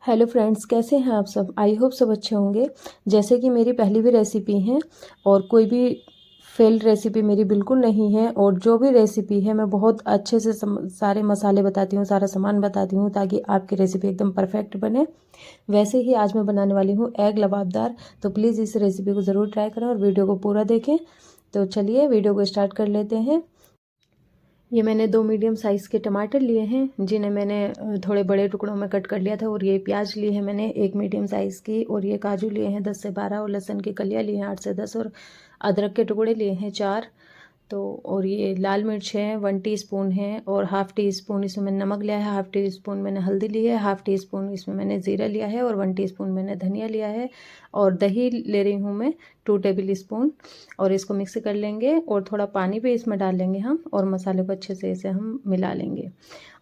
Hello friends, कैसे हैं आप सब। आई होप सब अच्छे होंगे। जैसे कि मेरी पहली भी रेसिपी है और कोई भी फेल्ड रेसिपी मेरी बिल्कुल नहीं है। और जो भी रेसिपी है मैं बहुत अच्छे से सारे मसाले बताती हूँ, सारा सामान बताती हूँ ताकि आपकी रेसिपी एकदम परफेक्ट बने। वैसे ही आज मैं बनाने वाली हूँ एग लबाबदार। तो प्लीज़ इस रेसिपी को ज़रूर ट्राई करें और वीडियो को पूरा देखें। तो चलिए वीडियो को स्टार्ट कर लेते हैं। ये मैंने 2 मीडियम साइज़ के टमाटर लिए हैं जिन्हें मैंने थोड़े बड़े टुकड़ों में कट कर लिया था। और ये प्याज लिए हैं मैंने 1 मीडियम साइज़ की। और ये काजू लिए हैं 10 से 12 और लहसुन की कलियाँ लिए हैं 8 से 10 और अदरक के टुकड़े लिए हैं 4। तो और ये लाल मिर्च है 1 टीस्पून है और हाफ़ टी स्पून इसमें मैंने नमक लिया है, हाफ़ टी स्पून मैंने हल्दी ली है, हाफ़ टी स्पून इसमें मैंने ज़ीरा लिया है और 1 टीस्पून मैंने धनिया लिया है। और दही ले रही हूँ मैं 2 टेबल स्पून। और इसको मिक्स कर लेंगे और थोड़ा पानी भी इसमें डाल लेंगे हम और मसाले को अच्छे से इसे हम मिला लेंगे।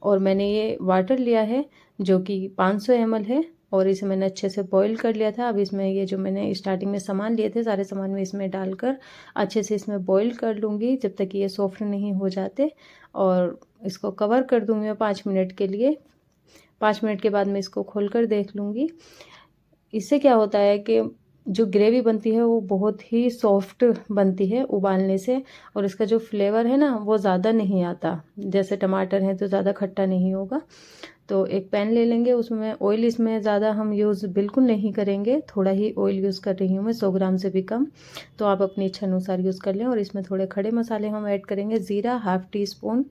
और मैंने ये वाटर लिया है जो कि 500 ml है और इसे मैंने अच्छे से बॉईल कर लिया था। अब इसमें ये जो मैंने स्टार्टिंग में सामान लिए थे सारे सामान में इसमें डालकर अच्छे से इसमें बॉईल कर लूँगी जब तक ये सॉफ्ट नहीं हो जाते। और इसको कवर कर दूँगी मैं 5 मिनट के लिए। 5 मिनट के बाद मैं इसको खोल कर देख लूँगी। इससे क्या होता है कि जो ग्रेवी बनती है वो बहुत ही सॉफ्ट बनती है उबालने से। और इसका जो फ्लेवर है ना वो ज़्यादा नहीं आता, जैसे टमाटर है तो ज़्यादा खट्टा नहीं होगा। तो एक पैन ले लेंगे, उसमें ऑयल इसमें ज़्यादा हम यूज़ बिल्कुल नहीं करेंगे, थोड़ा ही ऑयल यूज़ कर रही हूँ मैं 100 ग्राम से भी कम। तो आप अपनी इच्छा अनुसार यूज़ कर लें। और इसमें थोड़े खड़े मसाले हम ऐड करेंगे, ज़ीरा हाफ़ टी स्पून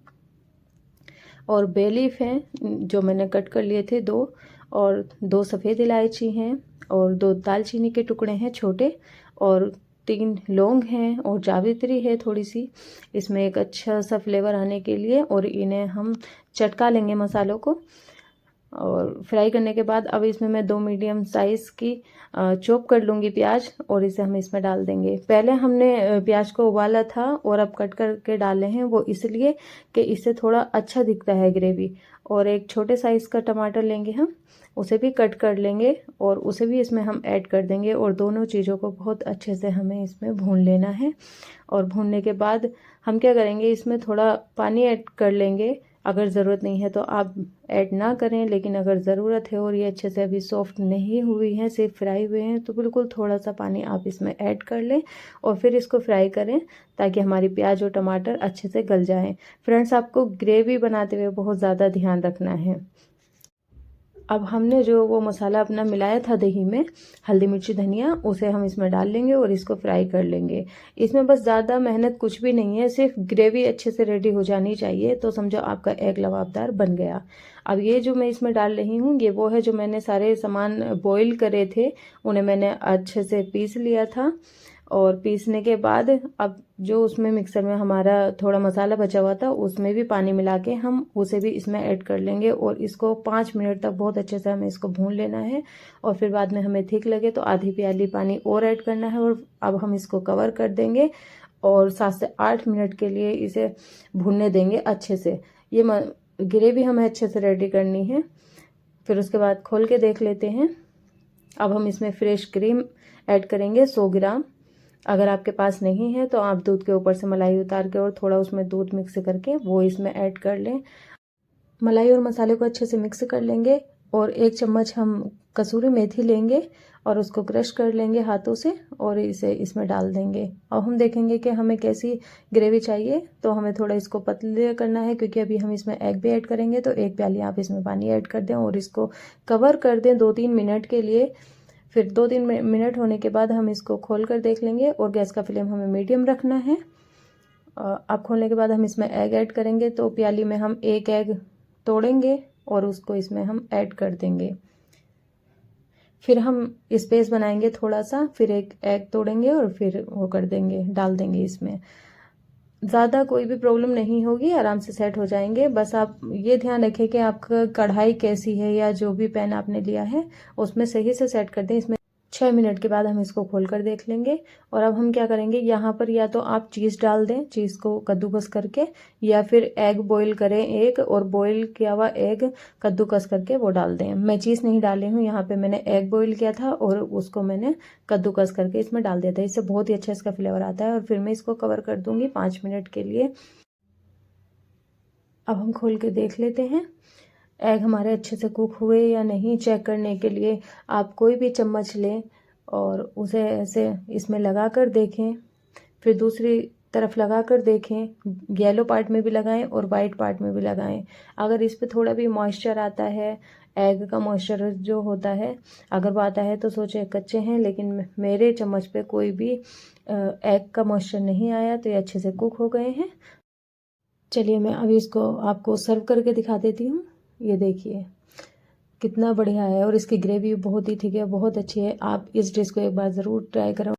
और बे लीफ हैं जो मैंने कट कर लिए थे 2। और 2 सफ़ेद इलायची हैं और 2 दालचीनी के टुकड़े हैं छोटे और 3 लौंग हैं और जावित्री है थोड़ी सी इसमें एक अच्छा सा फ्लेवर आने के लिए। और इन्हें हम चटका लेंगे मसालों को। और फ्राई करने के बाद अब इसमें मैं 2 मीडियम साइज़ की चॉप कर लूँगी प्याज और इसे हम इसमें डाल देंगे। पहले हमने प्याज को उबाला था और अब कट करके डाले हैं, वो इसलिए कि इससे थोड़ा अच्छा दिखता है ग्रेवी। और एक छोटे साइज़ का टमाटर लेंगे हम, उसे भी कट कर लेंगे और उसे भी इसमें हम ऐड कर देंगे। और दोनों चीज़ों को बहुत अच्छे से हमें इसमें भून लेना है। और भूनने के बाद हम क्या करेंगे, इसमें थोड़ा पानी ऐड कर लेंगे। अगर ज़रूरत नहीं है तो आप ऐड ना करें, लेकिन अगर ज़रूरत है और ये अच्छे से अभी सॉफ्ट नहीं हुई हैं, सिर्फ फ्राई हुए हैं, तो बिल्कुल थोड़ा सा पानी आप इसमें ऐड कर लें और फिर इसको फ्राई करें ताकि हमारी प्याज और टमाटर अच्छे से गल जाएं। फ्रेंड्स, आपको ग्रेवी बनाते हुए बहुत ज़्यादा ध्यान रखना है। अब हमने जो वो मसाला अपना मिलाया था दही में, हल्दी मिर्ची धनिया, उसे हम इसमें डाल लेंगे और इसको फ्राई कर लेंगे। इसमें बस ज़्यादा मेहनत कुछ भी नहीं है, सिर्फ ग्रेवी अच्छे से रेडी हो जानी चाहिए तो समझो आपका एग लबाबदार बन गया। अब ये जो मैं इसमें डाल रही हूँ ये वो है जो मैंने सारे सामान बॉईल करे थे, उन्हें मैंने अच्छे से पीस लिया था। और पीसने के बाद अब जो उसमें मिक्सर में हमारा थोड़ा मसाला बचा हुआ था उसमें भी पानी मिला के हम उसे भी इसमें ऐड कर लेंगे और इसको 5 मिनट तक बहुत अच्छे से हमें इसको भून लेना है। और फिर बाद में हमें ठीक लगे तो आधी प्याली पानी और ऐड करना है। और अब हम इसको कवर कर देंगे और 7 से 8 मिनट के लिए इसे भूनने देंगे अच्छे से। ये ग्रेवी हमें अच्छे से रेडी करनी है। फिर उसके बाद खोल के देख लेते हैं। अब हम इसमें फ्रेश क्रीम ऐड करेंगे 100 ग्राम। अगर आपके पास नहीं है तो आप दूध के ऊपर से मलाई उतार के और थोड़ा उसमें दूध मिक्स करके वो इसमें ऐड कर लें। मलाई और मसाले को अच्छे से मिक्स कर लेंगे और 1 चम्मच हम कसूरी मेथी लेंगे और उसको क्रश कर लेंगे हाथों से और इसे इसमें डाल देंगे। अब हम देखेंगे कि हमें कैसी ग्रेवी चाहिए, तो हमें थोड़ा इसको पतले करना है क्योंकि अभी हम इसमें एग भी ऐड करेंगे। तो 1 प्याली आप इसमें पानी ऐड कर दें और इसको कवर कर दें 2-3 मिनट के लिए। फिर 2-3 मिनट होने के बाद हम इसको खोल कर देख लेंगे और गैस का फ्लेम हमें मीडियम रखना है। अब खोलने के बाद हम इसमें एग ऐड करेंगे। तो प्याली में हम 1 एग तोड़ेंगे और उसको इसमें हम ऐड कर देंगे। फिर हम स्पेस बनाएंगे थोड़ा सा, फिर 1 एग तोड़ेंगे और फिर वो कर देंगे, डाल देंगे इसमें। ज़्यादा कोई भी प्रॉब्लम नहीं होगी, आराम से सेट हो जाएंगे। बस आप ये ध्यान रखें कि आपका कढ़ाई कैसी है या जो भी पैन आपने लिया है उसमें सही से सेट कर दें। इसमें 6 मिनट के बाद हम इसको खोल कर देख लेंगे। और अब हम क्या करेंगे, यहाँ पर या तो आप चीज़ डाल दें, चीज़ को कद्दूकस करके, या फिर एग बॉईल करें एक और बॉईल किया हुआ एग कद्दूकस करके वो डाल दें। मैं चीज़ नहीं डाली हूँ, यहाँ पे मैंने एग बॉईल किया था और उसको मैंने कद्दूकस करके इसमें डाल दिया था। इससे बहुत ही अच्छा इसका फ्लेवर आता है। और फिर मैं इसको कवर कर दूँगी 5 मिनट के लिए। अब हम खोल के देख लेते हैं। एग हमारे अच्छे से कुक हुए या नहीं चेक करने के लिए आप कोई भी चम्मच लें और उसे ऐसे इसमें लगा कर देखें, फिर दूसरी तरफ लगा कर देखें, येलो पार्ट में भी लगाएं और वाइट पार्ट में भी लगाएं। अगर इस पे थोड़ा भी मॉइस्चर आता है, एग का मॉइस्चर जो होता है, अगर वो आता है तो सोचे कच्चे हैं, लेकिन मेरे चम्मच पे कोई भी एग का मॉइस्चर नहीं आया, तो ये अच्छे से कुक हो गए हैं। चलिए मैं अभी इसको आपको सर्व करके दिखा देती हूँ। ये देखिए कितना बढ़िया है और इसकी ग्रेवी बहुत ही ठीक है, बहुत अच्छी है। आप इस डिश को एक बार ज़रूर ट्राई करें।